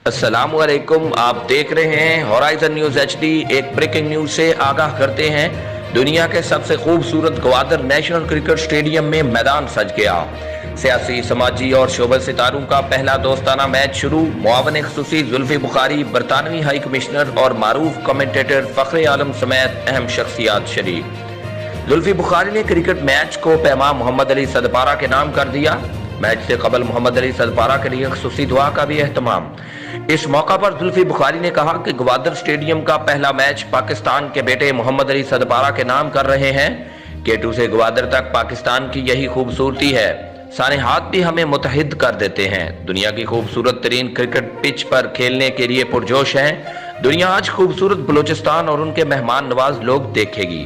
अस्सलाम वालेकुम। आप देख रहे हैं होराइजन न्यूज HD। एक ब्रेकिंग न्यूज से आगाह करते हैं। दुनिया के सबसे खूबसूरत ग्वादर नेशनल क्रिकेट स्टेडियम में मैदान सज गया। सियासी, समाजी और शोबा सितारों का पहला दोस्ताना मैच शुरू। मुआवन खुसूसी जुल्फी बुखारी, बरतानवी हाई कमिश्नर और मारूफ कमेंटेटर फखरे आलम समेत अहम शख्सियात शरीक। जुल्फी बुखारी ने क्रिकेट मैच को पैमा मोहम्मद अली सदपारा के नाम कर दिया। मैच से कबल मोहम्मद अली सदपारा के लिए खुसूसी दुआ का भी एहतमाम। इस मौका पर जुल्फी बुखारी ने कहा कि ग्वादर स्टेडियम का पहला मैच पाकिस्तान के बेटे मोहम्मद अली सदपारा के नाम कर रहे हैं। K2 से ग्वादर तक पाकिस्तान की यही खूबसूरती है। सानेहात भी हमें मुतहिद कर देते हैं। दुनिया की खूबसूरत तरीन क्रिकेट पिच पर खेलने के लिए पुरजोश है। दुनिया आज खूबसूरत बलूचिस्तान और उनके मेहमान नवाज लोग देखेगी।